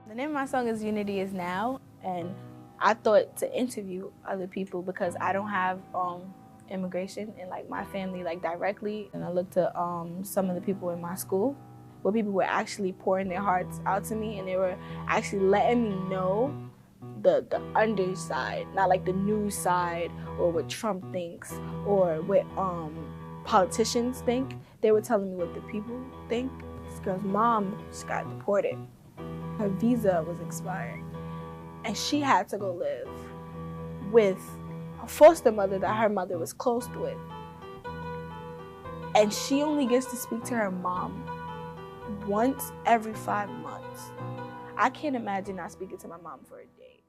The name of my song is Unity Is Now, and I thought to interview other people because I don't have immigration in like my family like directly, and I looked to some of the people in my school where people were actually pouring their hearts out to me, and they were actually letting me know the underside, not like the news side or what Trump thinks or what politicians think. They were telling me what the people think. This girl's mom just got deported. Her visa was expired, and she had to go live with a foster mother that her mother was close with. And she only gets to speak to her mom once every 5 months. I can't imagine not speaking to my mom for a day.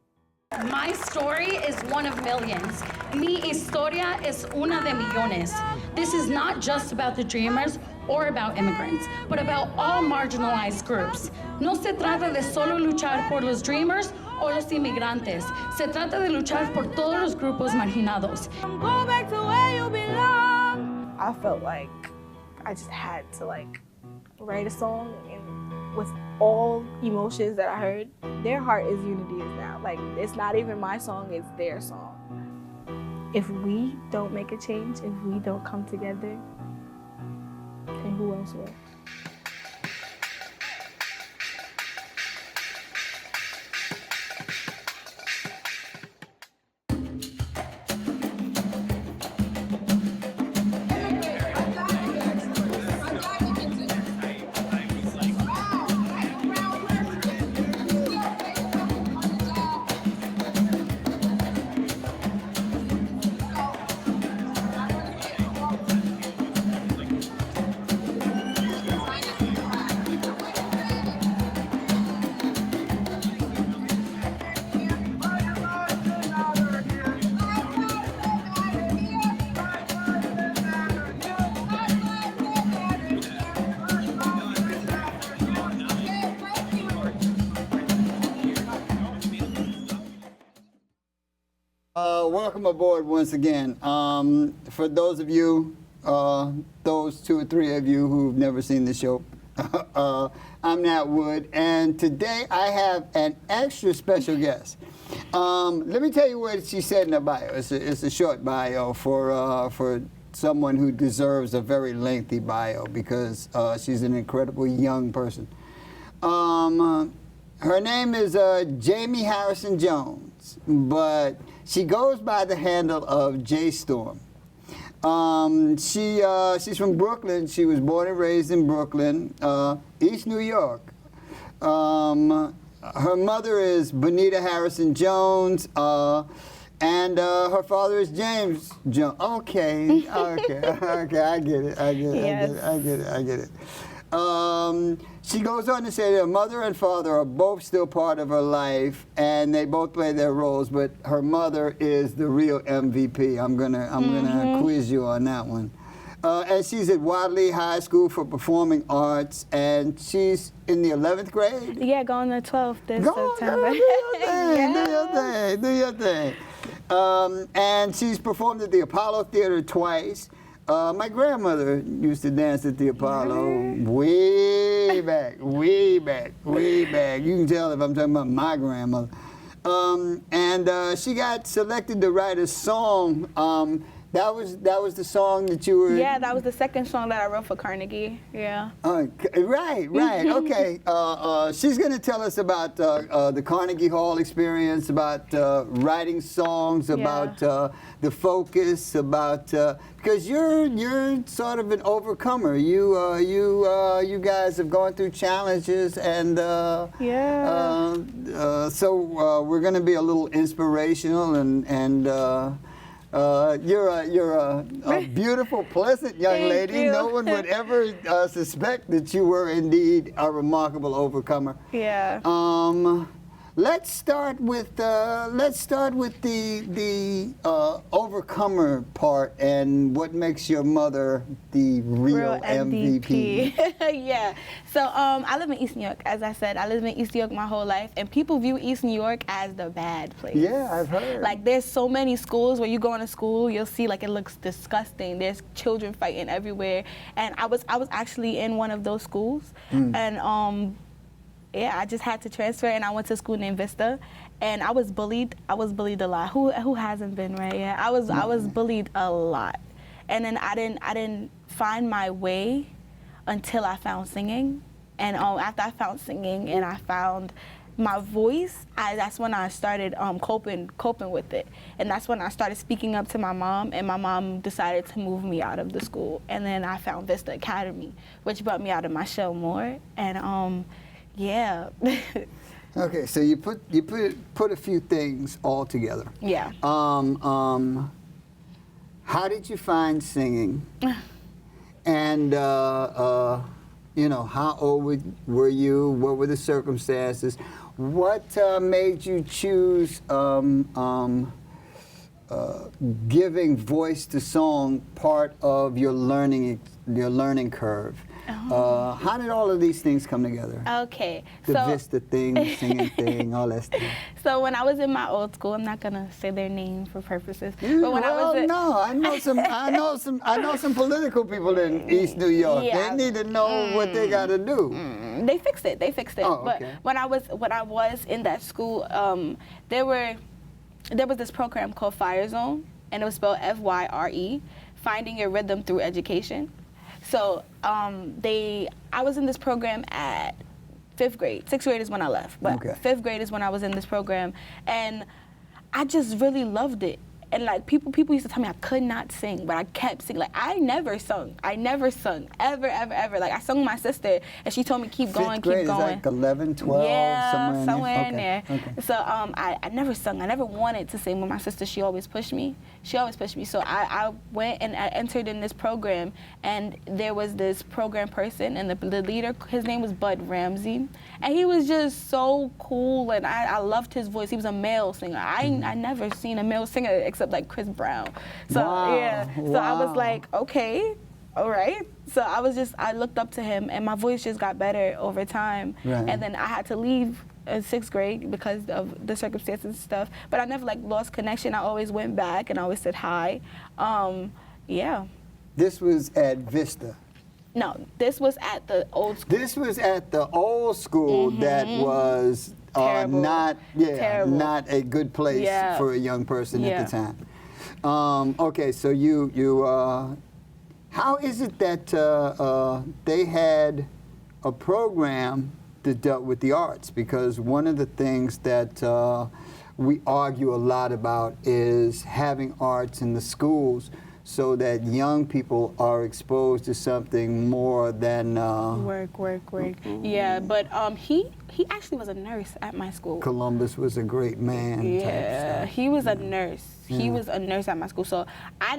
My story is one of millions. Mi historia es una de millones. This is not just about the Dreamers or about immigrants, but about all marginalized groups. No se trata de solo luchar por los Dreamers o los inmigrantes. Se trata de luchar por todos los grupos marginados. Go back to where you belong. I felt like I just had to like write a song, and with all emotions that I heard, their heart is Unity Is Now. Like, it's not even my song, it's their song. If we don't make a change, if we don't come together, then who else will? Welcome aboard once again. For those of you, those 2 or 3 of you who've never seen the show, I'm Nat Wood, and today I have an extra special guest. Let me tell you what she said in her bio. It's a short bio for someone who deserves a very lengthy bio because she's an incredible young person. Her name is Jamie Harrison Jones, but she goes by the handle of Jae Storm. She's from Brooklyn. She was born and raised in Brooklyn, East New York. Her mother is Bonita Harrison Jones, and her father is James Jones. Okay, I get it. I get it. She goes on to say that her mother and father are both still part of her life, and they both play their roles. But her mother is the real MVP. I'm gonna quiz you on that one. And she's at Wadleigh High School for Performing Arts, and she's in the 11th grade. Yeah, going to 12th this September. Do your thing. And she's performed at the Apollo Theater twice. My grandmother used to dance at the Apollo way back. You can tell if I'm talking about my grandmother. And she got selected to write a song. That was the song that you were... Yeah, that was the second song that I wrote for Carnegie, yeah. Right, okay. She's going to tell us about the Carnegie Hall experience, about writing songs, about the focus, about... because you're sort of an overcomer. You guys have gone through challenges, and so we're going to be a little inspirational, and you're a beautiful, pleasant young lady. You. No one would ever suspect that you were indeed a remarkable overcomer. Yeah. Let's start with the overcomer part, and what makes your mother the real MVP. Yeah. So I live in East New York. As I said, I lived in East New York my whole life, and people view East New York as the bad place. Yeah, I've heard. Like, there's so many schools where you go into school, you'll see like it looks disgusting. There's children fighting everywhere, and I was actually in one of those schools, and yeah, I just had to transfer, and I went to a school named Vista, and I was bullied. I was bullied a lot. Who hasn't been, right? Yeah, I was bullied a lot, and then I didn't find my way until I found singing, and after I found singing and I found my voice, that's when I started coping with it, and that's when I started speaking up to my mom, and my mom decided to move me out of the school, and then I found Vista Academy, which brought me out of my shell more, and yeah. Okay, so you put a few things all together. Yeah. How did you find singing? And you know, how old were you? What were the circumstances? What made you choose giving voice to song part of your learning curve? How did all of these things come together? Okay. The Vista thing, singing thing, all that stuff. So when I was in my old school, I'm not gonna say their name for purposes. But when I know some political people in East New York. Yeah. They need to know what they got to do. They fixed it. Oh, But okay. when I was in that school, there was this program called Fire Zone, and it was spelled FYRE, Finding Your Rhythm Through Education. So I was in this program at 5th grade. 6th grade is when I left, but Okay. 5th grade is when I was in this program, and I just really loved it. And like people used to tell me I could not sing, but I kept singing. Like I never sung ever. Like I sung with my sister, and she told me keep going, 5th grade keep going. is like 11, 12, Yeah, somewhere in there. there. Okay. So I never sung. I never wanted to sing, but my sister, she always pushed me. So I went and I entered in this program, and there was this program person, and the leader, his name was Bud Ramsey, and he was just so cool, and I loved his voice. He was a male singer. I never seen a male singer except like Chris Brown. So Wow. yeah. So I was like, okay, all right. So I looked up to him, and my voice just got better over time. Right. And then I had to leave in 6th grade because of the circumstances and stuff. But I never like lost connection. I always went back and I always said hi. Yeah. This was at Vista. No, this was at the old school. This was at the old school that was Terrible. not a good place Yeah. for a young person Yeah. at the time. Okay, so you how is it that they had a program that dealt with the arts? Because one of the things that we argue a lot about is having arts in the schools so that young people are exposed to something more than Work. Yeah, but he actually was a nurse at my school. Columbus was a great man. Yeah, type stuff. he was a nurse. He Yeah. was a nurse at my school. So I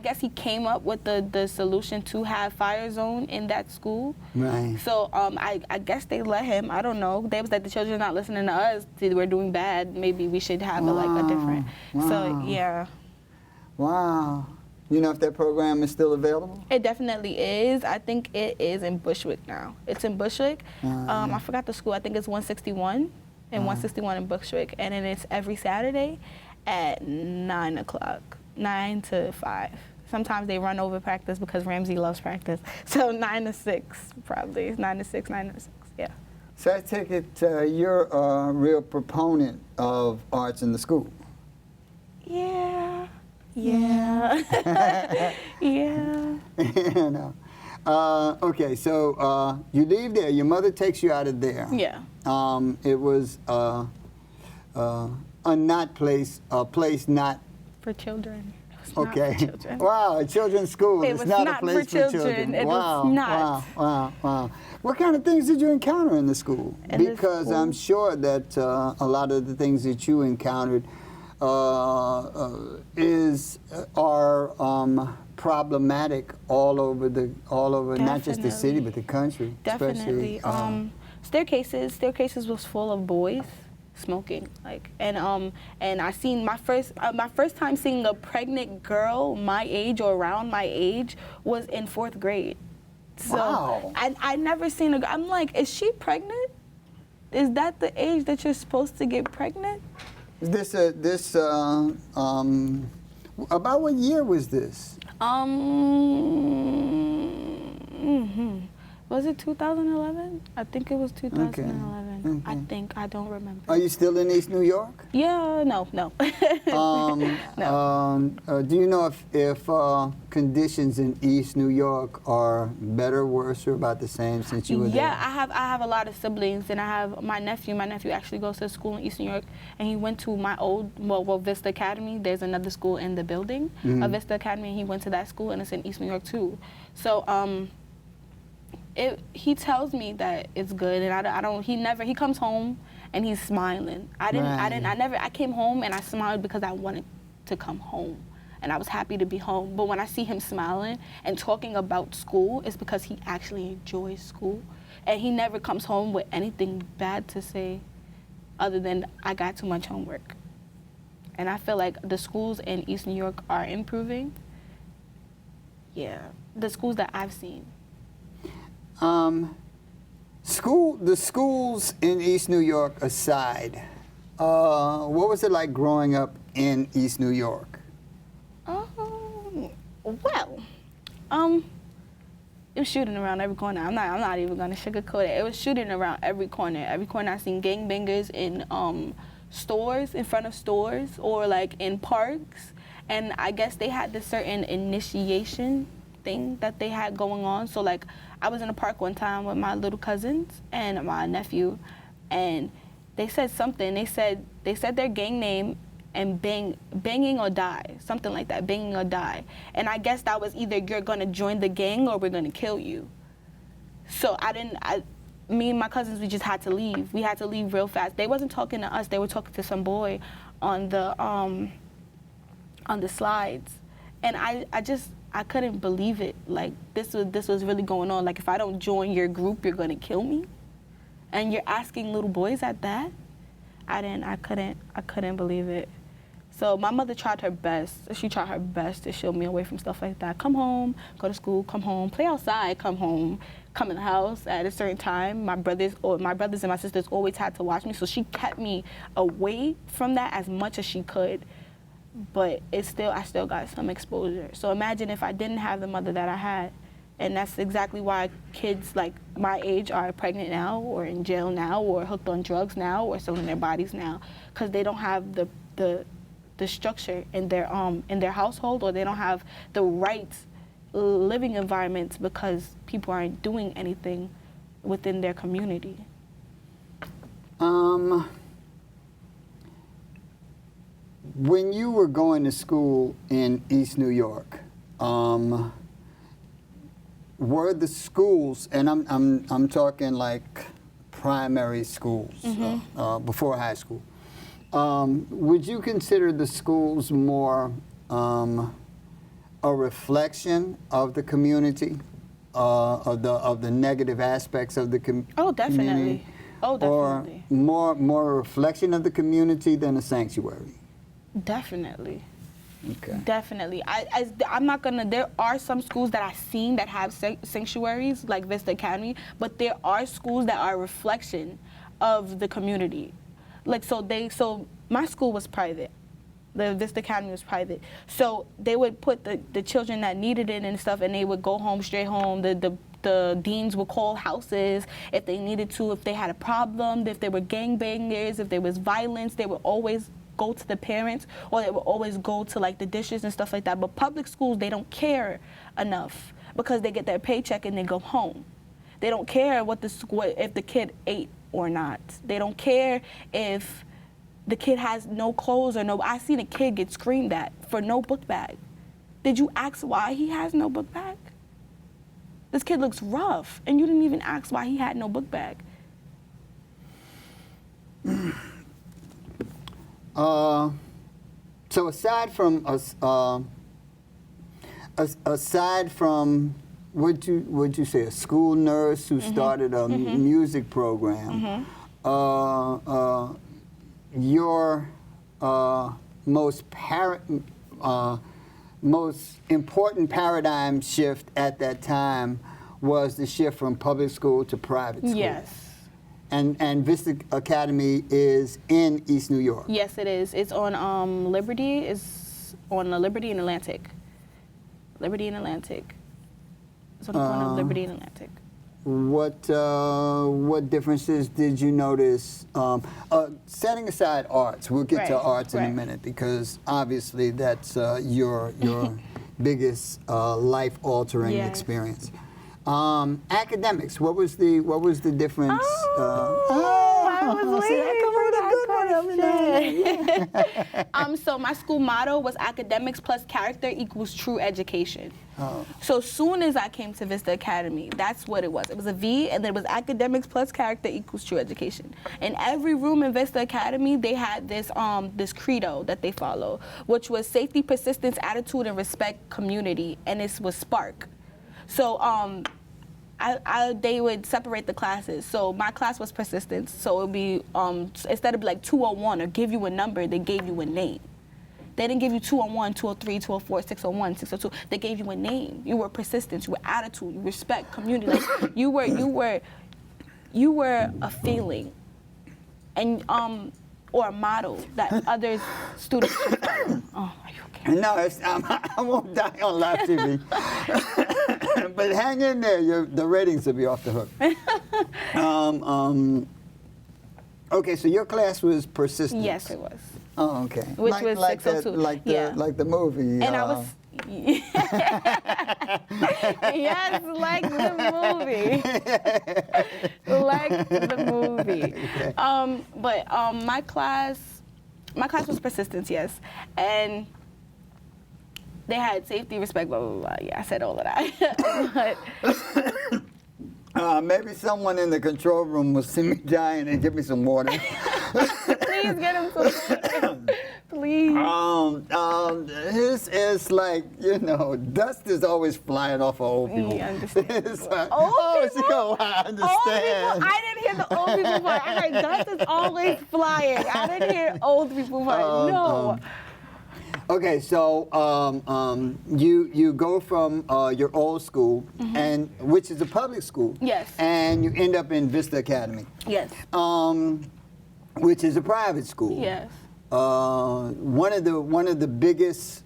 guess he came up with the solution to have Fire Zone in that school. Right. So I guess they let him. I don't know. They was like, the children are not listening to us. We're doing bad. Maybe we should have a different. Wow. So yeah. Wow. You know if that program is still available? It definitely is. I think it is in Bushwick now. It's in Bushwick. I forgot the school. I think it's 161 and 161 in Bushwick. And then it's every Saturday at 9 o'clock, 9 to 5. Sometimes they run over practice because Ramsey loves practice. So 9 to 6 probably. 9 to 6, yeah. So I take it you're a real proponent of arts in the school. Yeah. Yeah. Yeah. You know. Okay, so you leave there. Your mother takes you out of there. Yeah. It was a place not. For children. It was not Okay. for children. Wow, a children's school. It It's was not a not place for for children. children. It Wow, was not. Wow. What kind of things did you encounter in the school? In the Because school? I'm sure that a lot of the things that you encountered are problematic all over not just the city but the country. Definitely. Especially, Staircases was full of boys smoking, and I seen my first time seeing a pregnant girl my age or around my age was in 4th grade. So Wow. I never seen a girl. I'm like, is she pregnant? Is that the age that you're supposed to get pregnant? About what year was this? Was it 2011? I think it was 2011. Okay. I think. I don't remember. Are you still in East New York? Yeah, no. No. Do you know if conditions in East New York are better, worse, or about the same since you were there? Yeah, I have a lot of siblings, and I have my nephew. My nephew actually goes to school in East New York, and he went to my Vista Academy. There's another school in the building, Vista Academy, and he went to that school, and it's in East New York too. So he tells me that it's good, and I don't. He comes home and he's smiling. I came home and I smiled because I wanted to come home, and I was happy to be home. But when I see him smiling and talking about school, it's because he actually enjoys school, and he never comes home with anything bad to say, other than I got too much homework. And I feel like the schools in East New York are improving. Yeah, the schools that I've seen. The schools in East New York aside, what was it like growing up in East New York? It was shooting around every corner. I'm not even gonna sugarcoat it. It was shooting around every corner. Every corner I seen gangbangers in stores, in front of stores, or like in parks. And I guess they had this certain initiation thing that they had going on. So like, I was in a park one time with my little cousins and my nephew, and they said something. They said their gang name and banging or die, something like that, banging or die. And I guess that was either you're gonna join the gang or we're gonna kill you. So me and my cousins, we just had to leave. We had to leave real fast. They wasn't talking to us. They were talking to some boy on the slides, and I couldn't believe it. Like, this was really going on. Like, if I don't join your group, you're gonna kill me, and you're asking little boys at that. I couldn't believe it. So my mother tried her best. She tried her best to shield me away from stuff like that. Come home, go to school, come home, play outside, come home, come in the house at a certain time. My brothers and my sisters always had to watch me, so she kept me away from that as much as she could. But I still got some exposure. So imagine if I didn't have the mother that I had. And that's exactly why kids like my age are pregnant now, or in jail now, or hooked on drugs now, or selling their bodies now, because they don't have the structure in their household, or they don't have the right living environments because people aren't doing anything within their community. When you were going to school in East New York, were the schools, and I'm talking like primary schools, before high school, would you consider the schools more a reflection of the community, of the negative aspects of the community? Oh, definitely. Oh, definitely. Or more a reflection of the community than a sanctuary? Definitely. Okay. Definitely. I'm not gonna. There are some schools that I've seen that have sanctuaries, like Vista Academy, but there are schools that are a reflection of the community. Like, so my school was private. The Vista Academy was private. So they would put the children that needed it and stuff, and they would go home, straight home. The deans would call houses if they needed to, if they had a problem, if there were gangbangers, if there was violence, they would always go to the parents, or they will always go to like the dishes and stuff like that. But public schools, they don't care enough because they get their paycheck and they go home. They don't care if the kid ate or not. They don't care if the kid has no clothes or no. I seen a kid get screamed at for no book bag. Did you ask why he has no book bag? This kid looks rough, and you didn't even ask why he had no book bag. So aside from would you say a school nurse who started a music program, your most important paradigm shift at that time was the shift from public school to private school? Yes. And Vista Academy is in East New York? Yes, it is. It's on Liberty. It's on Liberty and Atlantic. Liberty and Atlantic. It's on the corner of Liberty and Atlantic. what differences did you notice? Setting aside arts, we'll get to arts in a minute because obviously that's your biggest life-altering experience. Academics, what was the difference? I was waiting for that question. So my school motto was academics plus character equals true education. Oh. So soon as I came to Vista Academy, that's what it was. It was a V, and then it was academics plus character equals true education. In every room in Vista Academy, they had this this credo that they follow, which was safety, persistence, attitude, and respect, community, and this was Spark. So they would separate the classes. So my class was persistence. So it would be, instead of like 201 or give you a number, they gave you a name. They didn't give you 201, 203, 204, 601, 602. They gave you a name. You were persistence, you were attitude, you respect, community. Like you were a feeling, and or a model that other students should follow. Oh, are you okay? No, I won't die on live TV. But hang in there, the ratings will be off the hook. Okay, so your class was persistence. Yes, it was. Oh, okay. Which was 602. Like the movie. And I was. Yes, like the movie. Like the movie. Okay. But my class was persistence, yes, and they had safety, respect, blah, blah, blah. Yeah, I said all of that. But maybe someone in the control room will see me dying and give me some water. Please get him some water. Please. His is like, dust is always flying off of old people. You understand. It's like, old people? I understand. Old people, I didn't hear the old people part. I heard dust is always flying. I didn't hear old people part. No. Okay, so you go from your old school, and which is a public school. Yes. And you end up in Vista Academy. Yes. Which is a private school. Yes. One of the biggest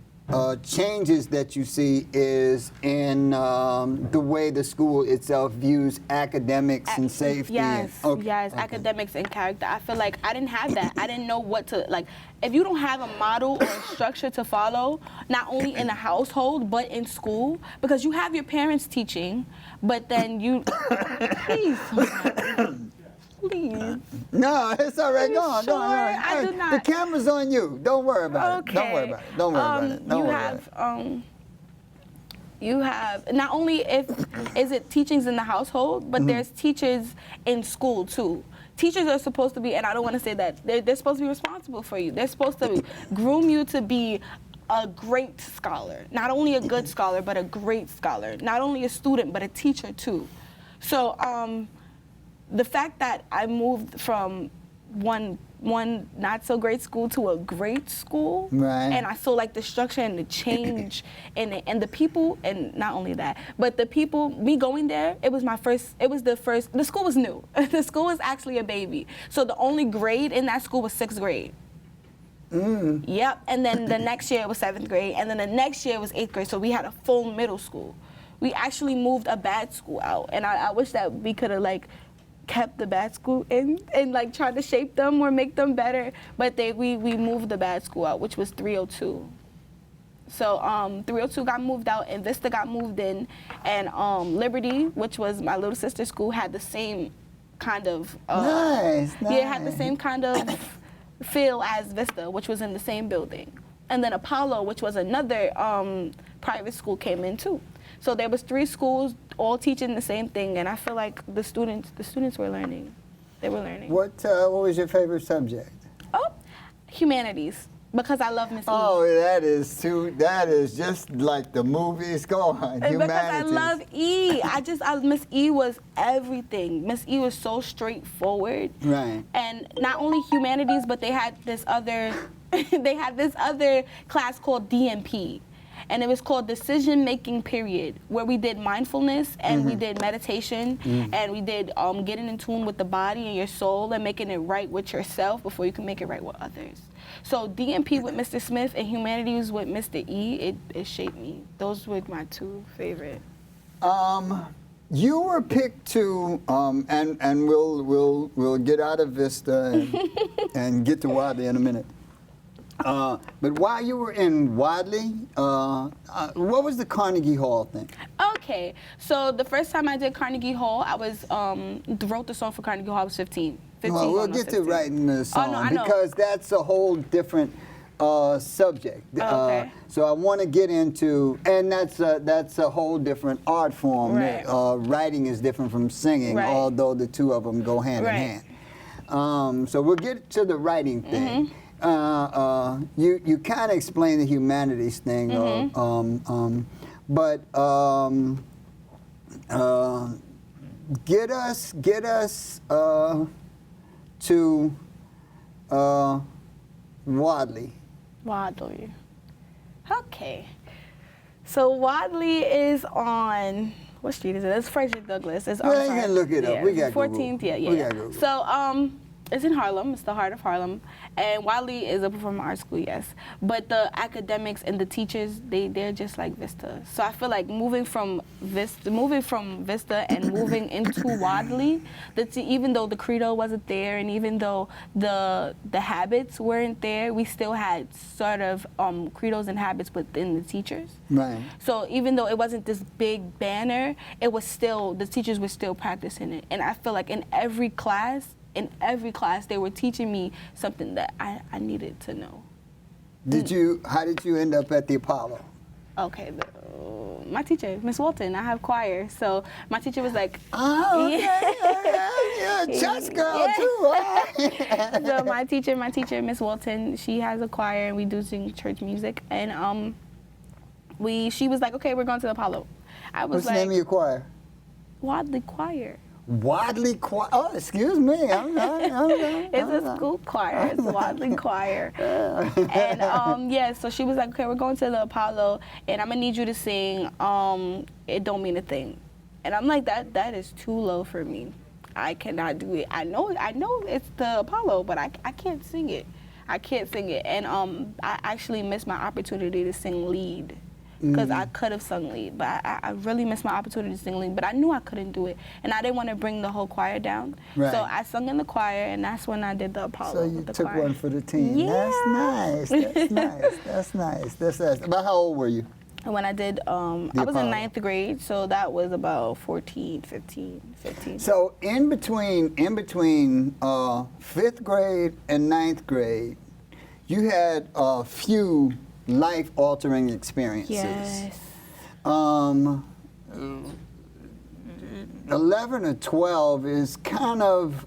changes that you see is in the way the school itself views academics and safety. Yes, academics and character. I feel like I didn't have that. I didn't know what to, like, if you don't have a model or a structure to follow, not only in the household, but in school, because you have your parents teaching, but then you, please. Please. No, it's all right. Go on. Sure? I do not. The camera's on you. Don't worry about it. Don't worry about it. Don't worry about it. Don't worry about it. You have, not only is it teachings in the household, but there's teachers in school too. Teachers are supposed to be, and I don't want to say that, they're supposed to be responsible for you. They're supposed to groom you to be a great scholar. Not only a good scholar, but a great scholar. Not only a student, but a teacher too. So, the fact that I moved from one not so great school to a great school, right. And I saw like the structure and the change and the people, and not only that, but the people, me going there, the school was new. The school was actually a baby. So the only grade in that school was 6th grade. Yep, and then the next year it was 7th grade, and then the next year it was 8th grade, so we had a full middle school. We actually moved a bad school out, and I wish that we could have like kept the bad school in and like tried to shape them or make them better, but we moved the bad school out, which was 302. So 302 got moved out and Vista got moved in, and Liberty, which was my little sister's school, had the same kind of nice. Yeah, it had the same kind of feel as Vista, which was in the same building. And then Apollo, which was another private school, came in too. So there was 3 schools all teaching the same thing, and I feel like the students were learning. They were learning. What was your favorite subject? Oh, humanities, because I love Miss E. Oh, that is just like the movies. Go on, humanities. Because I love E. Miss E was everything. Miss E was so straightforward. Right. And not only humanities, but they had this other class called DMP. And it was called Decision Making Period, where we did mindfulness and we did meditation and we did getting in tune with the body and your soul and making it right with yourself before you can make it right with others. So DMP with Mr. Smith and humanities with Mr. E, it shaped me. Those were my 2 favorite. You were picked to, and we'll get out of Vista and get to Wadleigh in a minute. But while you were in Wadleigh, what was the Carnegie Hall thing? Okay, so the first time I did Carnegie Hall, I was wrote the song for Carnegie Hall. I was 15. Well, we'll get to writing the song because that's a whole different subject. Okay. So I want to get into, and that's a whole different art form. Right. Writing is different from singing, Right. although the two of them go hand Right. in hand. So we'll get to the writing thing. You kind of explain the humanities thing, but get us to Wadleigh. Wadleigh. Okay. So Wadleigh is on, what street is it? It's Frederick Douglass. It's Well, you can look it up. We got 14th. Google. Yeah. We got Google. So it's in Harlem. It's the heart of Harlem. And Wadleigh is a performing arts school, yes. But the academics and the teachers, they're just like Vista. So I feel like moving from Vista and moving into Wadleigh, even though the credo wasn't there and even though the habits weren't there, we still had sort of credos and habits within the teachers. Right. So even though it wasn't this big banner, it was still, the teachers were still practicing it. And I feel like in every class, they were teaching me something that I needed to know. How did you end up at the Apollo? Okay, my teacher, Miss Walton, I have choir, so my teacher was like, oh, okay, you're a church girl too, right? So my teacher, Miss Walton, she has a choir and we do sing church music, and she was like, okay, we're going to the Apollo. I was What's the name of your choir? Wadleigh Choir. Wadleigh Choir. Oh, excuse me. It's a school choir. It's Wadleigh Choir. And so she was like, okay, we're going to the Apollo, and I'm gonna need you to sing It Don't Mean a Thing. And I'm like, that is too low for me. I cannot do it. I know it's the Apollo, but I can't sing it. I can't sing it. And I actually missed my opportunity to sing lead. Because I could have sung lead, but I really missed my opportunity to sing lead, but I knew I couldn't do it, and I didn't want to bring the whole choir down. Right. So I sung in the choir, and that's when I did the Apollo. So you took choir. one for the team. Yeah. That's nice. That's nice. About how old were you? And when I did, I was in 9th grade, so that was about 15. So in between 5th grade and 9th grade, you had a few life-altering experiences. Yes. 11 or 12 is kind of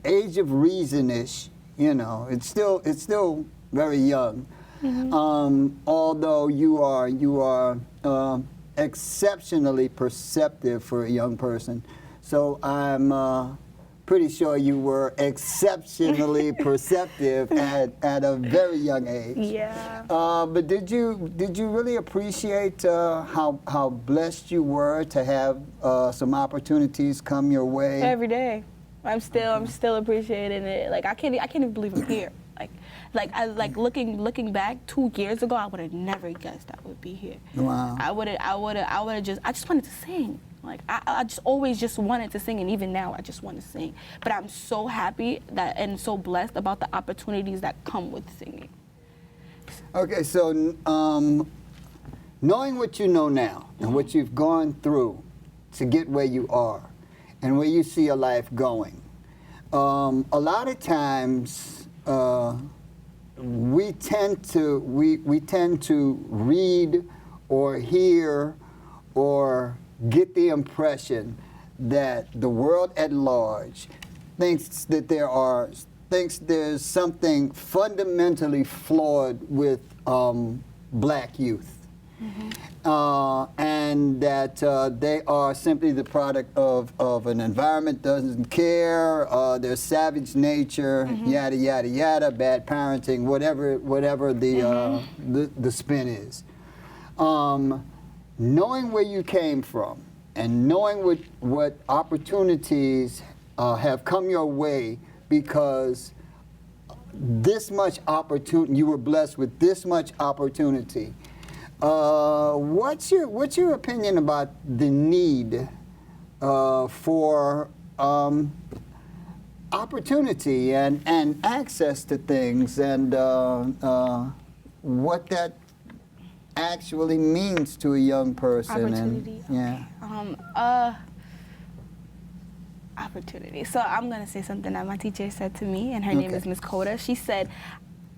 age of reason-ish. You know, it's still very young. Although you are exceptionally perceptive for a young person. So I'm pretty sure you were exceptionally perceptive at a very young age. Yeah. But did you really appreciate how blessed you were to have some opportunities come your way? Every day, I'm still appreciating it. Like I can't even believe I'm here. Like looking back 2 years ago, I would have never guessed I would be here. Wow. I just wanted to sing. Like I just always just wanted to sing, and even now I just want to sing. But I'm so happy and so blessed about the opportunities that come with singing. Okay, so knowing what you know now and what you've gone through to get where you are and where you see your life going, a lot of times we tend to read or hear or get the impression that the world at large thinks there's something fundamentally flawed with black youth. And that they are simply the product of an environment doesn't care, their savage nature, yada yada yada, bad parenting, whatever the spin is. Knowing where you came from and knowing what opportunities have come your way because this much opportunity, you were blessed with this much opportunity. What's your opinion about the need for opportunity and access to things and what that actually means to a young person. Opportunity. And, yeah. Opportunity. So I'm gonna say something that my teacher said to me, and her name is Miss Coda. She said,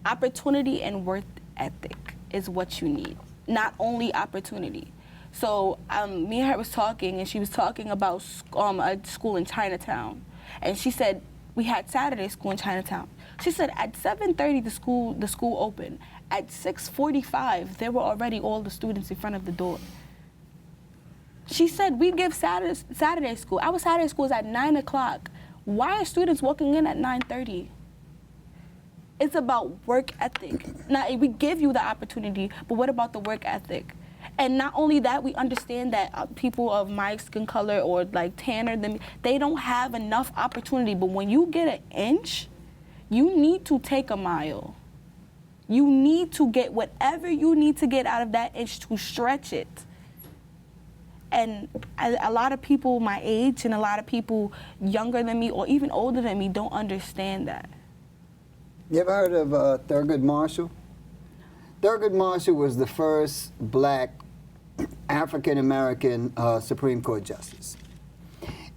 opportunity and work ethic is what you need, not only opportunity. So me and her was talking, and she was talking about a school in Chinatown, and she said we had Saturday school in Chinatown. She said at 7:30 the school opened. At 6:45 there were already all the students in front of the door. She said we give Saturday school. Our Saturday school is at 9 o'clock. Why are students walking in at 9:30? It's about work ethic. Now, we give you the opportunity, but what about the work ethic? And not only that, we understand that people of my skin color or like tanner than me, they don't have enough opportunity. But when you get an inch, you need to take a mile. You need to get whatever you need to get out of that inch to stretch it. And a lot of people my age and a lot of people younger than me or even older than me don't understand that. You ever heard of Thurgood Marshall? Thurgood Marshall was the first black African-American Supreme Court justice.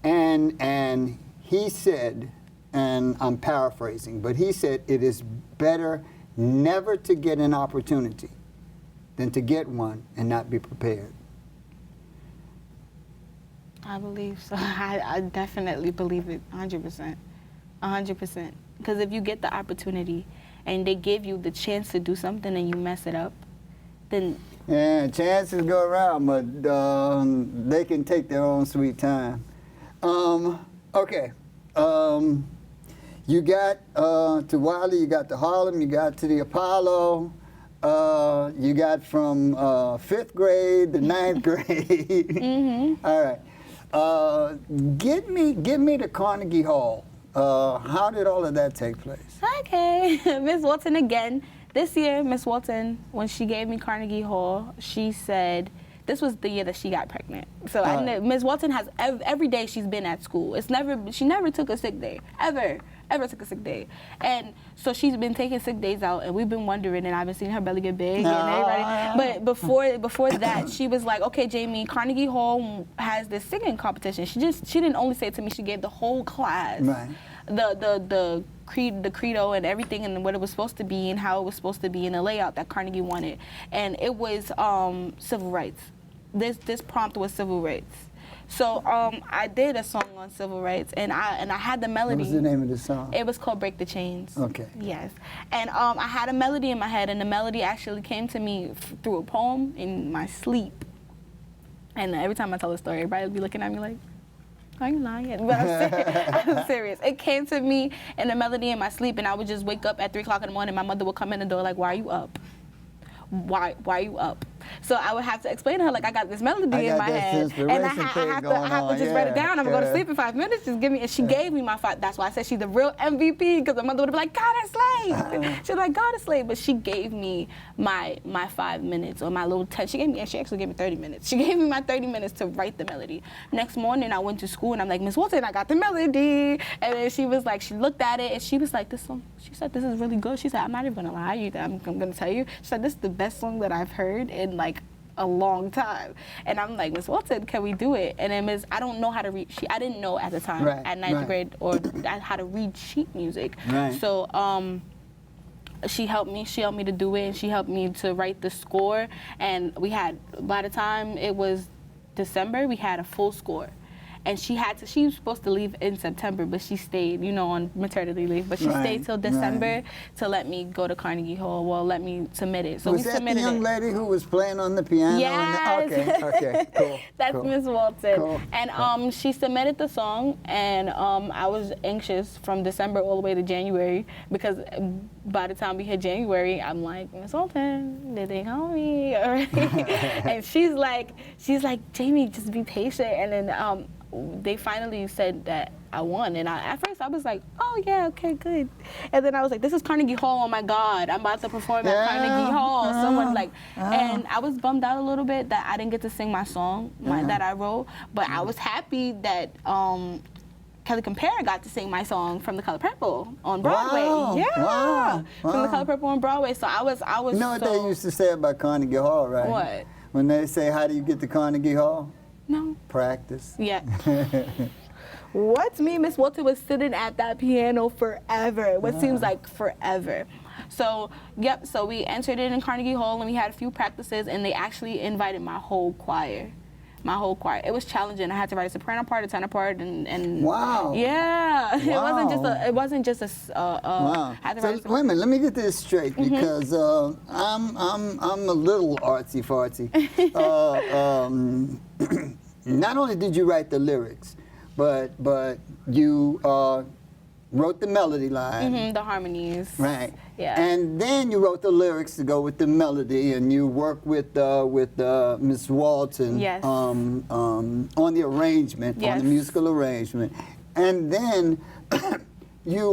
And he said, and I'm paraphrasing, but he said it is better never to get an opportunity than to get one and not be prepared. I believe so. I definitely believe it, 100%. 100%. Because if you get the opportunity and they give you the chance to do something and you mess it up, then... Yeah, chances go around, but they can take their own sweet time. Okay. You got to Wadleigh, you got to Harlem, you got to the Apollo, you got from 5th grade to 9th grade. Mm-hmm. All right. Get me to Carnegie Hall. How did all of that take place? Okay, Miss Walton again. This year, Miss Walton, when she gave me Carnegie Hall, she said, this was the year that she got pregnant. So Miss Walton has, every day she's been at school. She never took a sick day, ever took a sick day. And so she's been taking sick days out, and we've been wondering, and I've been seeing her belly get big and everybody. But before that, she was like, okay, Jamie, Carnegie Hall has this singing competition. She didn't only say it to me, she gave the whole class the credo and everything and what it was supposed to be and how it was supposed to be in the layout that Carnegie wanted. And it was civil rights. This prompt was civil rights. So I did a song on civil rights, and I had the melody. What was the name of the song? It was called Break the Chains. Okay. Yes. And I had a melody in my head, and the melody actually came to me through a poem in my sleep. And every time I tell the story, everybody will be looking at me like, are you lying? But I'm serious. It came to me in a melody in my sleep, and I would just wake up at 3 o'clock in the morning. My mother would come in the door like, why are you up? Why are you up? So I would have to explain to her, like, I got this melody in my head, and I have to just write it down. I'm gonna go to sleep in 5 minutes. Just give me. And she gave me my 5. That's why I said she's the real MVP, because my mother would be like, God is slave. She's like, God is slave. But she gave me my 5 minutes or my little 10. She actually gave me 30 minutes. She gave me my 30 minutes to write the melody. Next morning I went to school and I'm like, Miss Walton, I got the melody. And then she was like, she looked at it and she was like, this song. She said, this is really good. She said, I'm not even gonna lie. I'm gonna tell you. She said, this is the best song that I've heard in like a long time. And I'm like, Miss Walton, can we do it? And then I don't know how to read. I didn't know at the time at 9th grade or how to read sheet music. So she helped me to do it, and she helped me to write the score. And we had, by the time it was December, we had a full score. And she was supposed to leave in September, but she stayed, on maternity leave. But she stayed till December to let me go to Carnegie Hall. Well, let me submit it. So was we submitted it. Was that the young lady who was playing on the piano? Yes. Okay, cool. That's cool. Miss Walton. Cool. And she submitted the song, and I was anxious from December all the way to January, because by the time we hit January, I'm like, Miss Walton, did they call me already? And she's like, Jamie, just be patient. And then they finally said that I won, and at first I was like, oh yeah, okay, good. And then I was like, this is Carnegie Hall, oh my God, I'm about to perform at Carnegie Hall. Someone like, and I was bummed out a little bit that I didn't get to sing my song that I wrote, but I was happy that Kelly Compare got to sing my song From the Color Purple on Broadway. Wow. Yeah, Wow. From the Color Purple on Broadway. So I was. You know what they used to say about Carnegie Hall, right? What? When they say, how do you get to Carnegie Hall? No. Practice. Yeah. What? Me and Miss Walter was sitting at that piano forever. What seems like forever. So, yep, so we entered it in Carnegie Hall, and we had a few practices, and they actually invited my whole choir. It was challenging. I had to write a soprano part, a tenor part, and wow. Yeah, Wow. It wasn't just a. Wow. I had to So, write wait a minute. Let me get this straight, because I'm a little artsy fartsy. Not only did you write the lyrics, but you wrote the melody line. The harmonies. Right. Yeah. And then you wrote the lyrics to go with the melody, and you worked with Miss Walton. Yes. On the arrangement, on the musical arrangement, and then you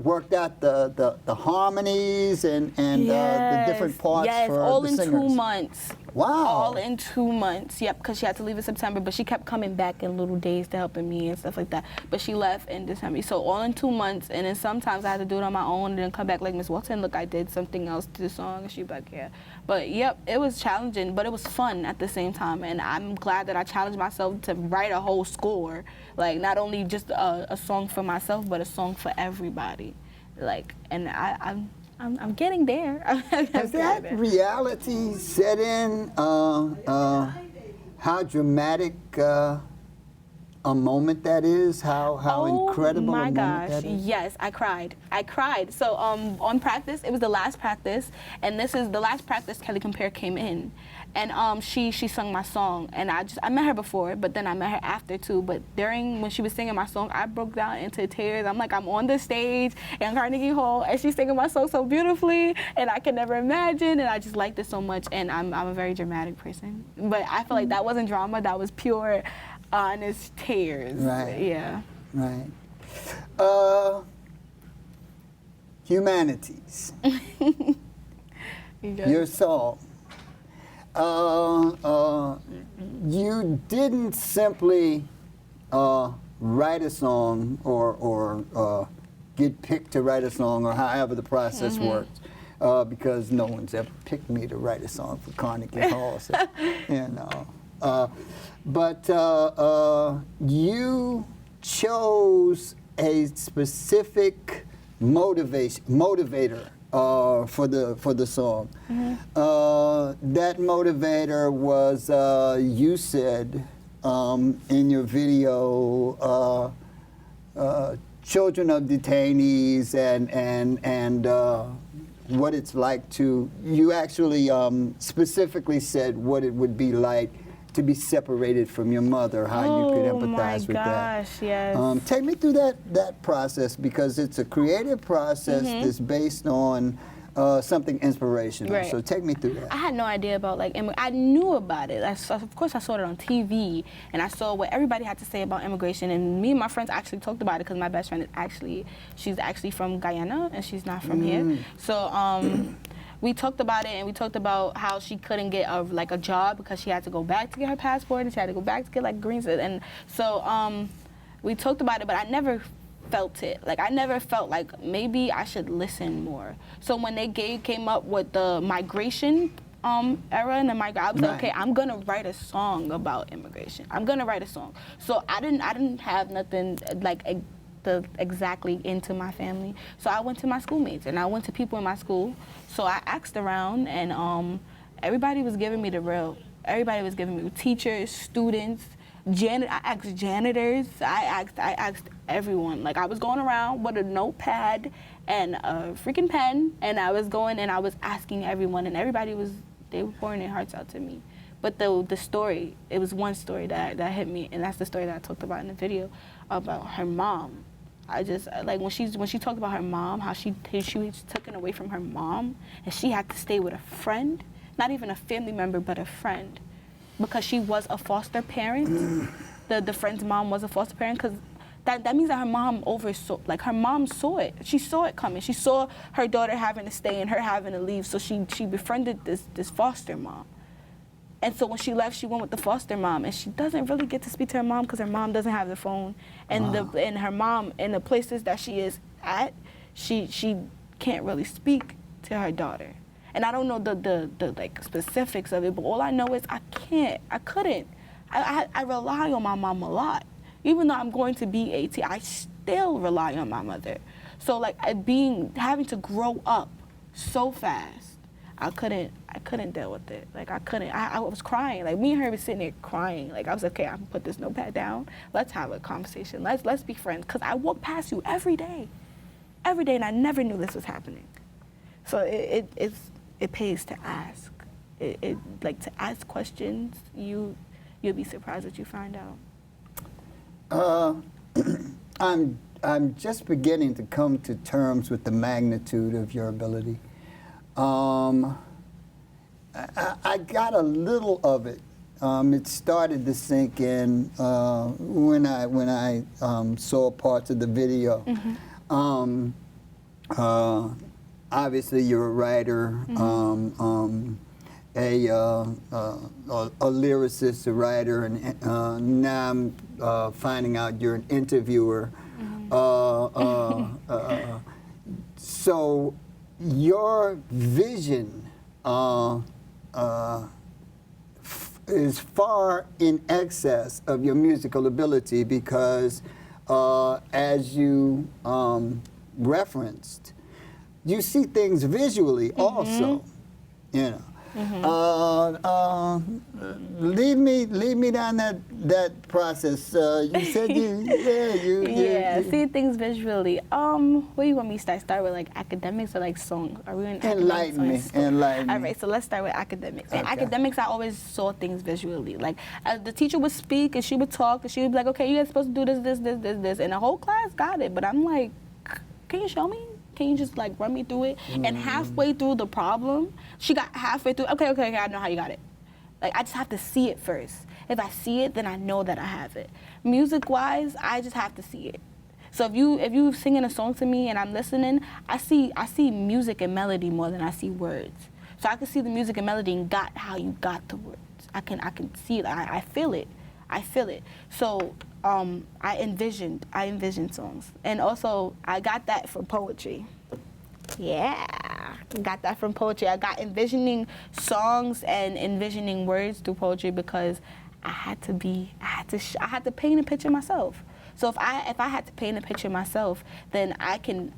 worked out the harmonies and the different parts for all the in singers. 2 months. Wow. All in 2 months. Yep, because she had to leave in September, but she kept coming back in little days to helping me and stuff like that. But she left in December. So all in 2 months, and then sometimes I had to do it on my own and then come back like, Miss Walton, look, I did something else to the song, and she'd be like, yeah. But yep, it was challenging, but it was fun at the same time, and I'm glad that I challenged myself to write a whole score. Like, not only just a song for myself, but a song for everybody. Like, and I'm getting there. Has that reality set in? How dramatic a moment that is? How incredible a moment that is? Yes, I cried. So on practice, it was the last practice, and this is the last practice Kelly Compare came in. And she sung my song, and I met her before, but then I met her after too. But when she was singing my song, I broke down into tears. I'm like, I'm on the stage in Carnegie Hall, and she's singing my song so beautifully, and I could never imagine, and I just liked it so much. And I'm a very dramatic person, but I feel like that wasn't drama. That was pure, honest tears. Right. Yeah. Right. Humanities. Your song. You didn't simply write a song or get picked to write a song, or however the process worked, because no one's ever picked me to write a song for Carnegie Hall. So, you know. But you chose a specific motivator for the song. That motivator was, you said in your video, children of detainees and what it's like to. You actually specifically said what it would be like to be separated from your mother, how you could empathize with that. Oh my gosh, yes. Take me through that process, because it's a creative process that's based on something inspirational. Right. So take me through that. I had no idea about I knew about it. Of course, I saw it on TV, and I saw what everybody had to say about immigration. And me and my friends actually talked about it, because my best friend she's actually from Guyana, and she's not from here. So we talked about it, and we talked about how she couldn't get a job because she had to go back to get her passport, and she had to go back to get green card. And so we talked about it, but I never felt it. I never felt like maybe I should listen more. So when they came up with the migration era and I was like, okay, I'm gonna write a song about immigration. I'm gonna write a song. So I didn't have nothing exactly into my family. So I went to my schoolmates, and I went to people in my school. So I asked around, and everybody was giving me the real. Everybody was giving me teachers, students, I asked janitors. I asked everyone. I was going around with a notepad and a freaking pen, and I was going and I was asking everyone, and they were pouring their hearts out to me. But the story, it was one story that hit me, and that's the story that I talked about in the video about her mom. I just when she talked about her mom, how she was taken away from her mom, and she had to stay with a friend, not even a family member, but a friend, because she was a foster parent. the friend's mom was a foster parent, because that means that her mom oversaw, like her mom saw it. She saw it coming. She saw her daughter having to stay and her having to leave, so she befriended this foster mom. And so when she left, she went with the foster mom, and she doesn't really get to speak to her mom because her mom doesn't have the phone, and and her mom, in the places that she is at, she can't really speak to her daughter. And I don't know the like specifics of it, but all I know is I couldn't. I rely on my mom a lot. Even though I'm going to be 18, I still rely on my mother. So like having to grow up so fast, I couldn't deal with it. Like I was crying. Like me and her was sitting there crying. Like I was like, okay, I'm gonna put this notepad down. Let's have a conversation. Let's be friends. Cause I walk past you every day, and I never knew this was happening. So it pays to ask. It like to ask questions. You'll be surprised what you find out. I'm just beginning to come to terms with the magnitude of your ability. I got a little of it. It started to sink in when I saw parts of the video. Obviously, you're a writer, a lyricist, a writer, and now I'm finding out you're an interviewer. So your vision is far in excess of your musical ability because, as you referenced, you see things visually also, you know. Lead me down that process. You said you see things visually. Where you want me to start? Start with like academics or like songs? Are we in Enlighten me. All right, so let's start with academics. In academics, I always saw things visually. Like the teacher would speak and she would talk and she would be like, okay, you guys supposed to do this, and the whole class got it. But I'm like, can you show me? Can you just like run me through it? And halfway through the problem, she got halfway through. Okay, I know how you got it. Like I just have to see it first. If I see it, then I know that I have it. Music-wise, I just have to see it. So if you singing a song to me and I'm listening, I see music and melody more than I see words. So I can see the music and melody and got how you got the words. I can see it. I feel it. I feel it. So I envisioned songs. And also, I got that from poetry. Yeah, got that from poetry. I got envisioning songs and envisioning words through poetry because I had to paint a picture myself. So if I had to paint a picture myself, then I can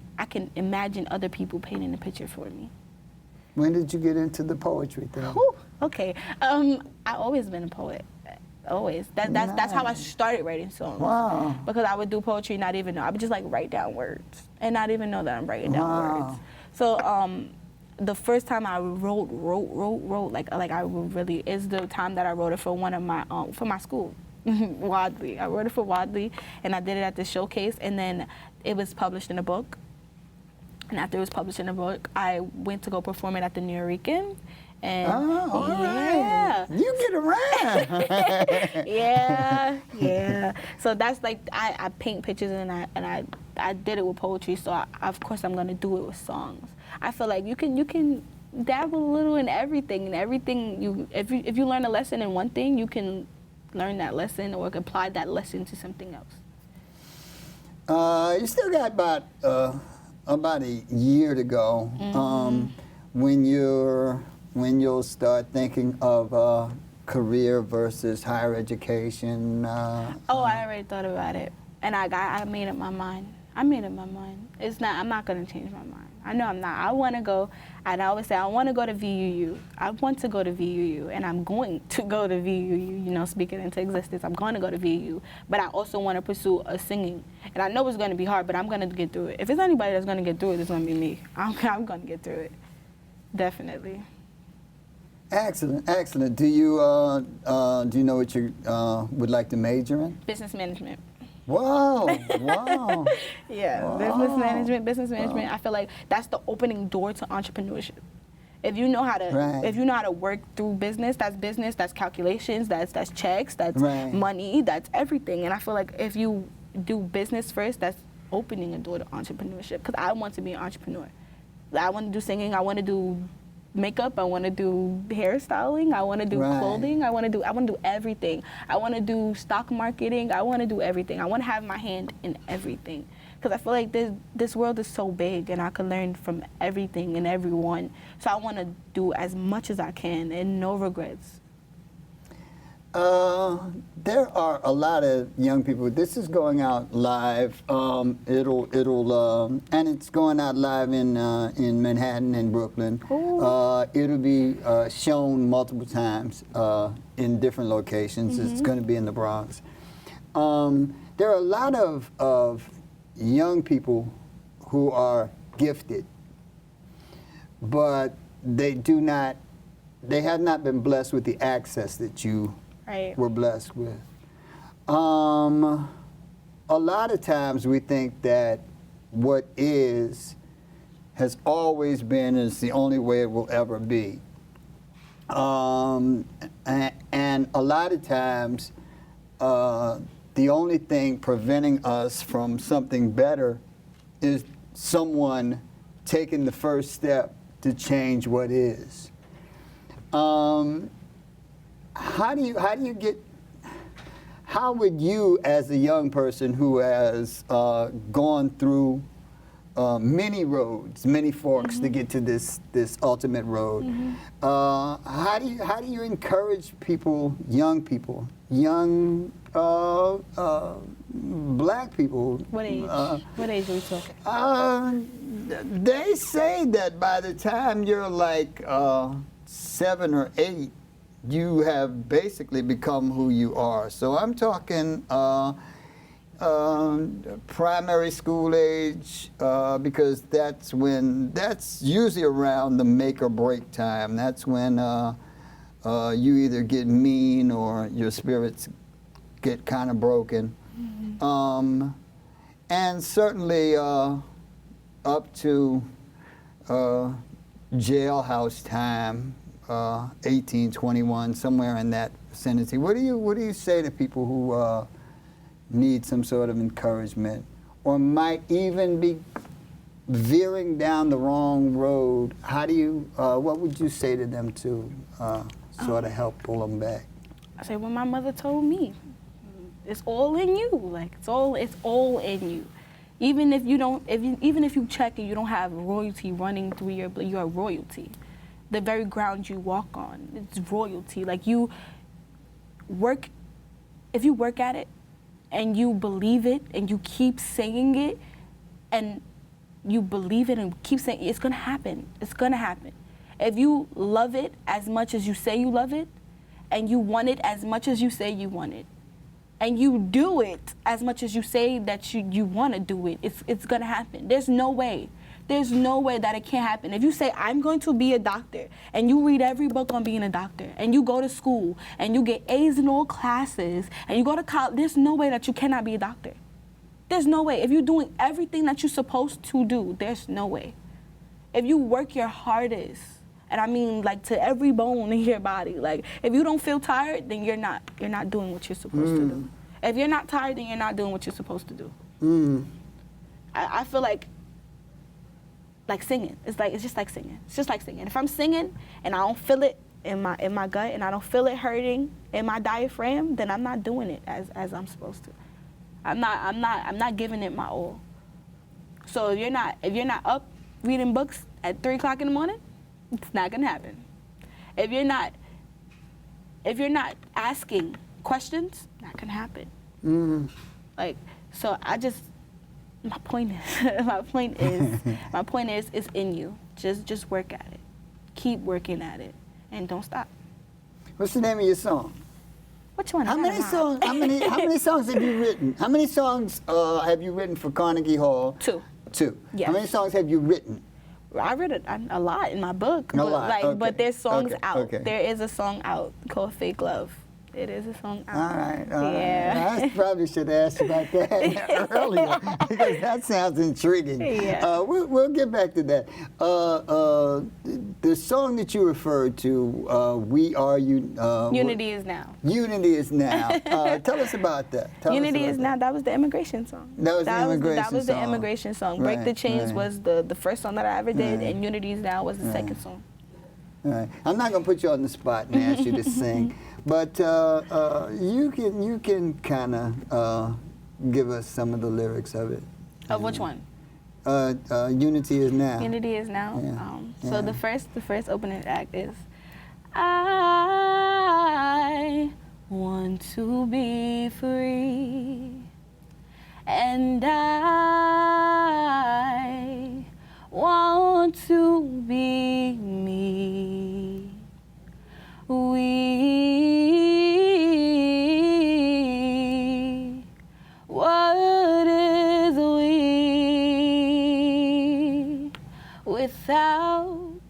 imagine other people painting a picture for me. When did you get into the poetry thing? Whew, okay, I always been a poet. Always. That's how I started writing songs. Wow. Because I would do poetry, not even know. I would just like write down words and not even know that I'm writing down words. So the first time I wrote like I really is the time that I wrote it for one of my for my school, Wadleigh. I wrote it for Wadleigh, and I did it at the showcase, and then it was published in a book. And after it was published in a book, I went to go perform it at the New Yorker. And all right. You get around. yeah. So that's like I paint pictures and I did it with poetry. So of course I'm gonna do it with songs. I feel like you can dabble a little in everything, and everything if you learn a lesson in one thing, you can learn that lesson or apply that lesson to something else. You still got about a year to go when you'll start thinking of career versus higher education. I already thought about it, and I made up my mind. It's not. I'm not gonna change my mind. I know I'm not. I want to go, and I always say I want to go to VUU. I want to go to VUU, and I'm going to go to VUU. You know, speaking into existence. I'm going to go to VUU, but I also want to pursue singing, and I know it's going to be hard, but I'm going to get through it. If there's anybody that's going to get through it, it's going to be me. I'm going to get through it, definitely. Excellent. Do you know what you would like to major in? Business management. Wow. Yeah, wow. Business management. I feel like that's the opening door to entrepreneurship. If you know how to work through business, that's calculations, that's checks, that's money, that's everything. And I feel like if you do business first, that's opening a door to entrepreneurship. Because I want to be an entrepreneur. I want to do singing. I want to do makeup. I want to do hairstyling. I want to do clothing. I want to do everything. I want to do stock marketing. I want to do everything. I want to have my hand in everything. Because I feel like this world is so big, and I can learn from everything and everyone. So I want to do as much as I can, and no regrets. There are a lot of young people. This is going out live. And it's going out live in Manhattan and Brooklyn. It'll be shown multiple times in different locations. It's going to be in the Bronx. There are a lot of young people who are gifted, but they have not been blessed with the access that you were blessed with. A lot of times we think that what has always been is the only way it will ever be. And a lot of times the only thing preventing us from something better is someone taking the first step to change what is. How would you, as a young person who has gone through many roads, many forks to get to this ultimate road, how do you encourage young black people? What age? What age are we talking? They say that by the time you're like 7 or 8, you have basically become who you are. So I'm talking primary school age, because that's usually around the make or break time. That's when you either get mean or your spirits get kind of broken. And certainly up to jailhouse time, 18, 21, somewhere in that vicinity. What do you say to people who need some sort of encouragement, or might even be veering down the wrong road? What would you say to them to sort of help pull them back? I say what my mother told me. It's all in you. Like it's all in you. Even if you check and you don't have royalty running through your blood, you are royalty. The very ground you walk on, it's royalty. Like if you work at it and you believe it and you keep saying it and you believe it and keep saying it, it's gonna happen. It's gonna happen. If you love it as much as you say you love it, and you want it as much as you say you want it, and you do it as much as you say that you want to do it, it's gonna happen. There's no way that it can't happen. If you say, I'm going to be a doctor, and you read every book on being a doctor, and you go to school, and you get A's in all classes, and you go to college, there's no way that you cannot be a doctor. There's no way. If you're doing everything that you're supposed to do, there's no way. If you work your hardest, and I mean like to every bone in your body, like if you don't feel tired, then you're not doing what you're supposed to do. If you're not tired, then you're not doing what you're supposed to do. I feel like singing. It's just like singing. It's just like singing. If I'm singing and I don't feel it in my gut and I don't feel it hurting in my diaphragm, then I'm not doing it as I'm supposed to. I'm not giving it my all. So if you're not up reading books at 3 o'clock in the morning, it's not gonna happen. If you're not asking questions, not gonna happen. So my point is it's in you. Just work at it. Keep working at it and don't stop. What's the name of your song? Which one? How many songs have you written? How many songs have you written for Carnegie Hall? 2. Yes. How many songs have you written? I read a lot in my book. A lot. Okay. But there's songs out. Okay. There is a song out called Fake Love. It is a song. All right. Yeah. I probably should have asked you about that earlier because that sounds intriguing. Yeah. We'll get back to that. The song that you referred to, "We Are Unity Is Now. Unity Is Now. Tell us about that. Unity Is Now. That was the immigration song. That was the immigration song. That was the immigration song. Right, Break the Chains was the first song that I ever did, Right. and Unity Is Now was the second song. All right. I'm not gonna put you on the spot and ask you to sing, but you can kind of give us some of the lyrics of it. Of which one? Unity Is Now. Unity Is Now. Yeah. So Yeah. the first opening act is, I want to be free, and I want to be me. We, what is we without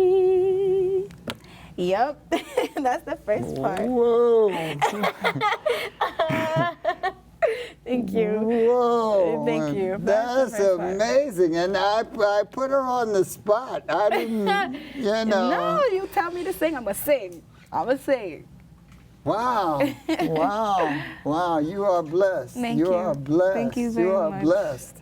equality? Yep, that's the first part. Whoa. Thank you. Whoa. Thank you. That's the first part. amazing. And I put her on the spot. I didn't, No, you tell me to sing, I'm going to sing. I'm going to sing. Wow. Wow. Wow. You are blessed. Thank you you. are blessed. Thank you very You are much. blessed.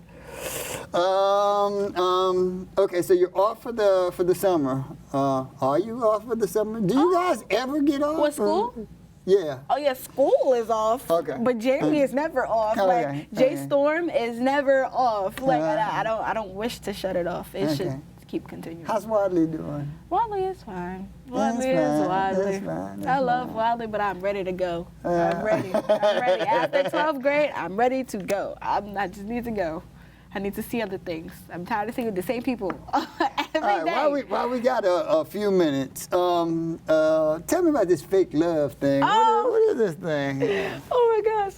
Okay, so you're off for the summer. Are you off for the summer? Do you guys ever get off? What, school? Yeah. Oh yeah, school is off. Okay. But Jeremy is never off. Okay, Like Jae okay. Storm is never off. Like Uh-huh. I don't wish to shut it off. It Okay. should keep continuing. How's Wadleigh doing? Wadleigh is fine. That's Wadleigh is fine, Wadleigh. that's fine, I that's love fine. Wadleigh, but I'm ready to go. I'm ready. After 12th grade, I'm ready to go. I just need to go. I need to see other things. I'm tired of seeing the same people every day. All right, while we got a few minutes, tell me about this fake love thing. Oh. What is this thing? Oh my gosh.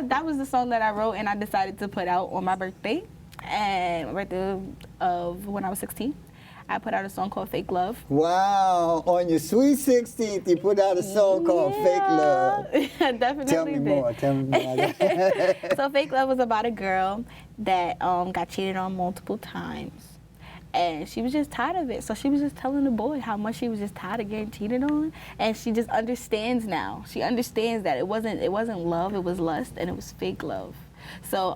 That was the song that I wrote and I decided to put out on my birthday. And my birthday of when I was 16. I put out a song called Fake Love. Wow, on your sweet 16th, you put out a song called Fake Love. Definitely Tell me did. more, tell me more. So Fake Love was about a girl that got cheated on multiple times. And she was just tired of it. So she was just telling the boy how much she was just tired of getting cheated on. And she just understands now. She understands that it wasn't love, it was lust, and it was fake love. So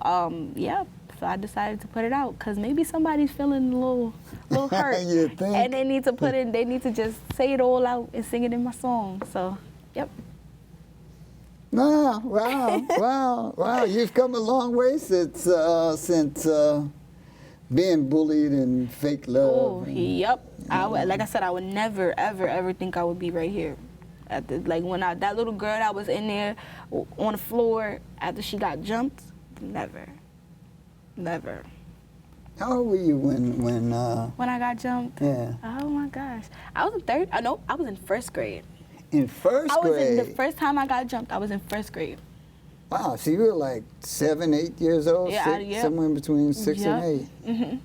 yeah. So I decided to put it out because maybe somebody's feeling a little hurt, You think? and they need to just say it all out and sing it in my song. So, yep. Wow! You've come a long way since being bullied and fake love. Oh, yep. Like I said, I would never, ever think I would be right here. When that little girl that was in there on the floor after she got jumped, never. How old were you when I got jumped? Yeah. Oh my gosh. I was in first grade. In first grade? The first time I got jumped, I was in first grade. Wow, so you were like 7, 8 years old? Yeah, yeah. Somewhere in between 6 and 8. Mm-hmm.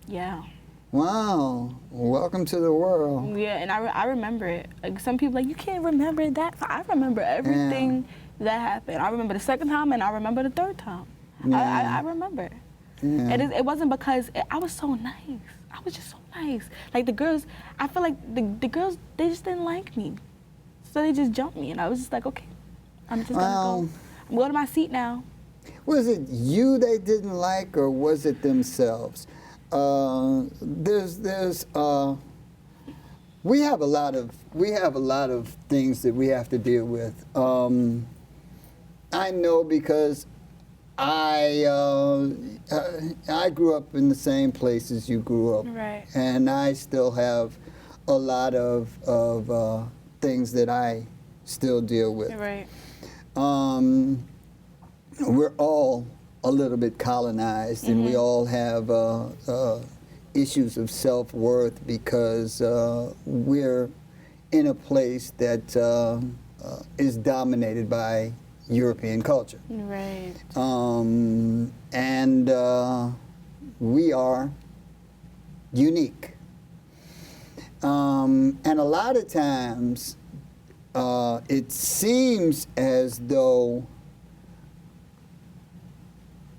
Yeah. Wow, welcome to the world. Yeah, and I remember it. Like some people you can't remember that. I remember everything that happened. I remember the second time and I remember the third time. Yeah. I remember. Yeah. And it wasn't because I was so nice. I was just so nice. Like the girls, I feel like the girls, they just didn't like me. So they just jumped me and I was just like, okay, I'm just gonna go. I'm going to my seat now. Was it you they didn't like or was it themselves? We have a lot of things that we have to deal with. I know because I grew up in the same places you grew up, Right. and I still have a lot of things that I still deal with. Right. We're all a little bit colonized, and we all have issues of self-worth because we're in a place that is dominated by European culture. Right. And we are unique. And a lot of times, it seems as though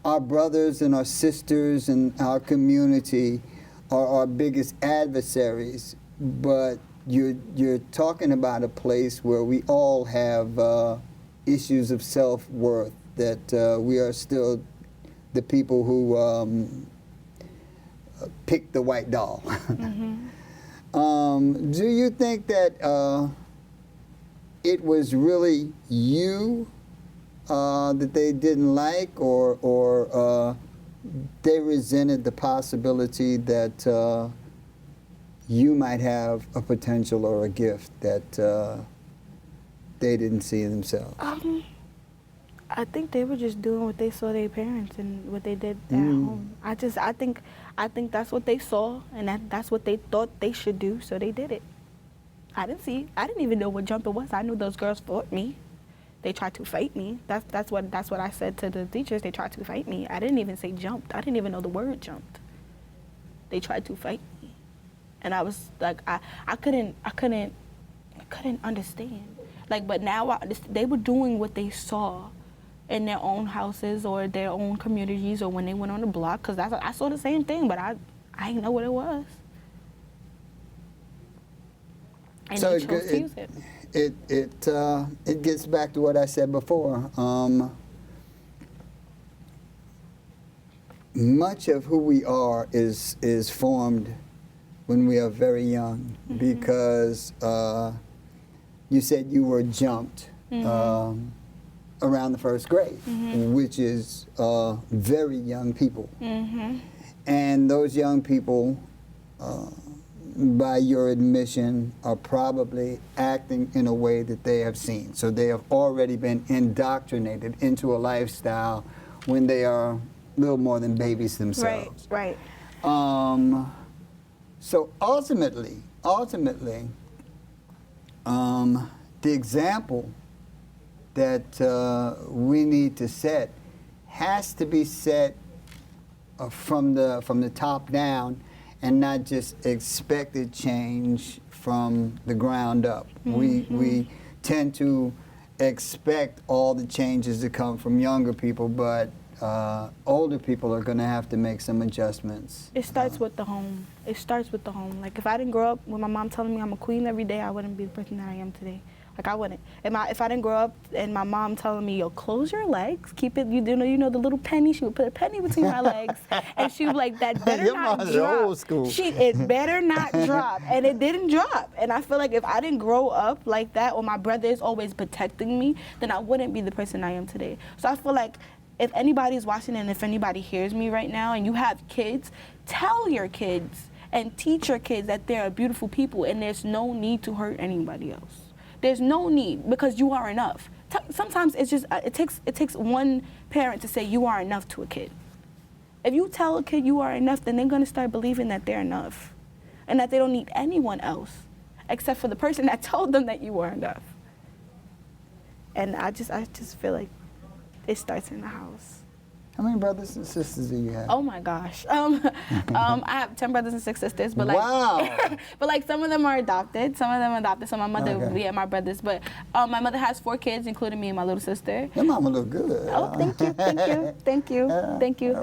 our brothers and our sisters and our community are our biggest adversaries, but you're talking about a place where we all have issues of self-worth, that we are still the people who pick the white doll. Mm-hmm. Do you think that it was really you that they didn't like, or they resented the possibility that you might have a potential or a gift that they didn't see in themselves? I think they were just doing what they saw their parents and what they did at home. I think that's what they saw, and that's what they thought they should do, so they did it. I didn't even know what jumping was. I knew those girls fought me. They tried to fight me. That's what I said to the teachers. They tried to fight me. I didn't even say jumped. I didn't even know the word jumped. They tried to fight me, and I was like, I couldn't understand. Like, but now they were doing what they saw in their own houses or their own communities, or when they went on the block, because I saw the same thing, but I didn't know what it was. And so they chose to use it. It gets back to what I said before. Much of who we are is formed when we are very young, because you said you were jumped around the first grade, which is very young people. And those young people, by your admission, are probably acting in a way that they have seen. So they have already been indoctrinated into a lifestyle when they are a little more than babies themselves. Right. So ultimately, the example that we need to set has to be set from the top down, and not just expected change from the ground up. We tend to expect all the changes to come from younger people, but older people are going to have to make some adjustments. It starts with the home. It starts with the home. Like, if I didn't grow up with my mom telling me I'm a queen every day, I wouldn't be the person that I am today. Like, I wouldn't. If I didn't grow up and my mom telling me, yo, close your legs, keep it, you know the little penny, she would put a penny between my legs, and she would be like, that better not drop. Old school. It better not drop. And it didn't drop. And I feel like if I didn't grow up like that, or my brother is always protecting me, then I wouldn't be the person I am today. So I feel like if anybody's watching, and if anybody hears me right now and you have kids, tell your kids and teach your kids that they're beautiful people, and there's no need to hurt anybody else. There's no need, because you are enough. Sometimes it's just, it takes one parent to say you are enough to a kid. If you tell a kid you are enough, then they're gonna start believing that they're enough, and that they don't need anyone else except for the person that told them that you are enough. And I just feel like it starts in the house. How many brothers and sisters do you have? Oh my gosh. I have 10 brothers and 6 sisters, but like, wow. but like some of them are adopted. So my mother, we and my brothers. But my mother has 4 kids, including me and my little sister. Your mama look good. Oh, thank you.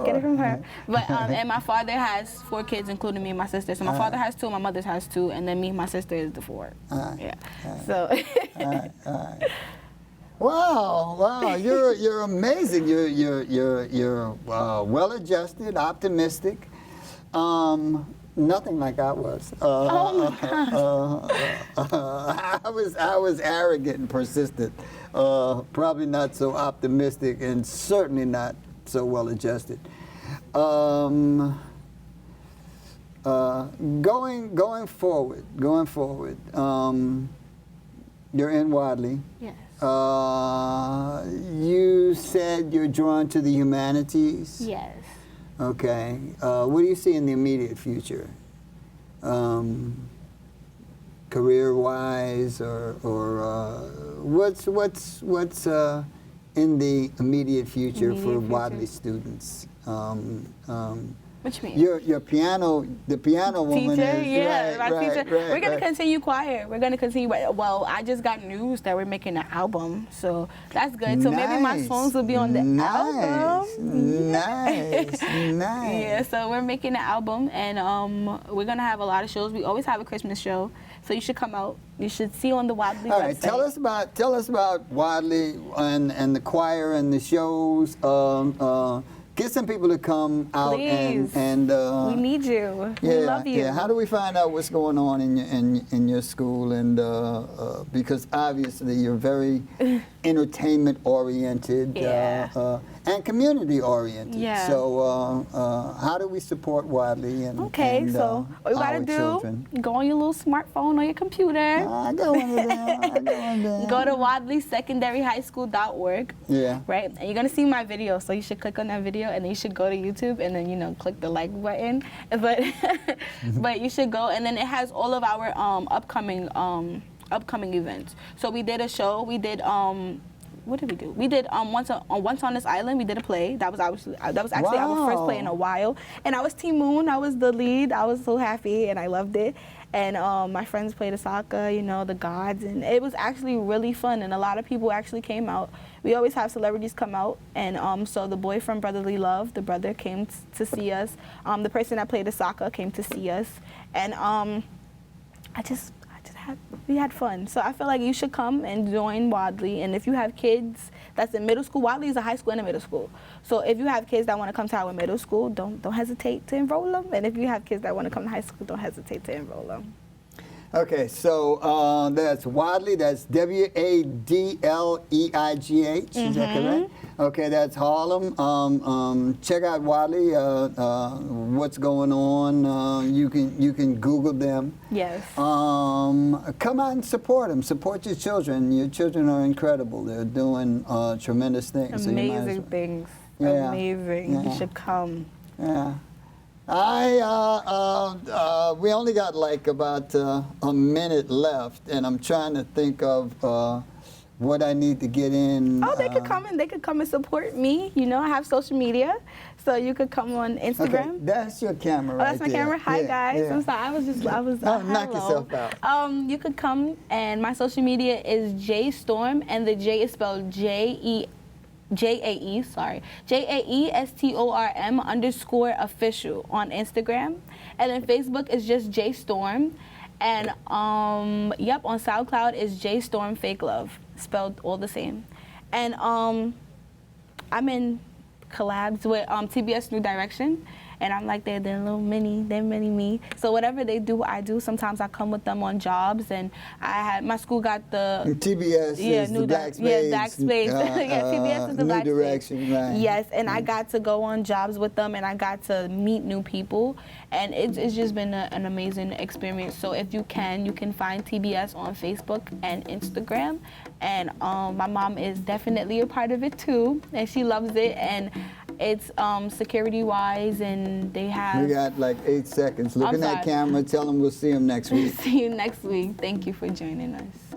Get it from her. But and my father has 4 kids, including me and my sister. So my father has 2, my mother has 2, and then me and my sister is the 4th. Yeah. So. All right. Wow! You're amazing. You're well-adjusted, optimistic. Nothing like I was. I was arrogant and persistent. Probably not so optimistic, and certainly not so well-adjusted. Going forward. You're in Wadleigh. Yes. You said you're drawn to the humanities? Yes. Okay. What do you see in the immediate future? Career-wise, or what's in the immediate future for Wadleigh students? What you mean? Your piano, the piano woman Teacher, is yeah, my right, teacher. right, We're gonna right. continue choir. We're gonna continue. Well, I just got news that we're making an album, so that's good. So maybe my Nice. songs will be on the album. Nice, nice. Yeah, so we're making an album, and we're gonna have a lot of shows. We always have a Christmas show, so you should come out. You should see on the Wadleigh All website. right, tell us about Wadleigh and the choir and the shows. Get some people to come out. Please. and we need you. yeah, We love you. Yeah. How do we find out what's going on in your school? And because obviously you're very entertainment oriented. Yeah. And community oriented. Yeah. So how do we support Wadleigh and So what you gotta our do, children? go on your little smartphone or your computer. I go into them. Go to wadleighsecondaryhighschool.org. Yeah. Right? And you're gonna see my video, so you should click on that video and then you should go to YouTube and then click the like button. But but you should go, and then it has all of our upcoming events. So we did a show, we did what did we do? We did Once on This Island. We did a play. That was actually our first play in a while. And I was Team Moon. I was the lead. I was so happy and I loved it. And my friends played the soccer, the gods, and it was actually really fun. And a lot of people actually came out. We always have celebrities come out, and so the boy from Brotherly Love, the brother, came to see us. The person that played the soccer came to see us, and we had fun. So I feel like you should come and join Wadleigh. And if you have kids that's in middle school, Wadleigh is a high school and a middle school. So if you have kids that want to come to our middle school, don't hesitate to enroll them. And if you have kids that want to come to high school, don't hesitate to enroll them. Okay, so that's Wadleigh, that's Wadleigh, is that correct? Okay, that's Harlem. Check out Wadleigh, what's going on. You can Google them. Yes. Come out and support them. Support your children. Your children are incredible. They're doing tremendous things. Amazing things. Yeah. Amazing. Yeah. You should come. Yeah. We only got like about a minute left, and I'm trying to think of what I need to get in. Oh, they could come and support me. I have social media, so you could come on Instagram. Okay, that's your camera. Oh, that's my camera. Hi guys. Yeah. I'm sorry. I was. Knock hello. yourself out. You could come, and my social media is Jae Storm, and the J is spelled Jae Storm_official on Instagram, and then Facebook is just Jae Storm, and on SoundCloud is Jae Storm Fake Love, spelled all the same, and I'm in collabs with TBS New Direction. And I'm like they're little mini me. So whatever they do, I do. Sometimes I come with them on jobs, and my school got the TBS is the Black Space. Yeah, Black Space. TBS is the Black New Direction, Space. right. Yes, and I got to go on jobs with them, and I got to meet new people, and it's just been an amazing experience. So if you can find TBS on Facebook and Instagram, and my mom is definitely a part of it too, and she loves it, and it's security-wise, and they have... We got like 8 seconds. Look in that camera. Tell them we'll see them next week. See you next week. Thank you for joining us.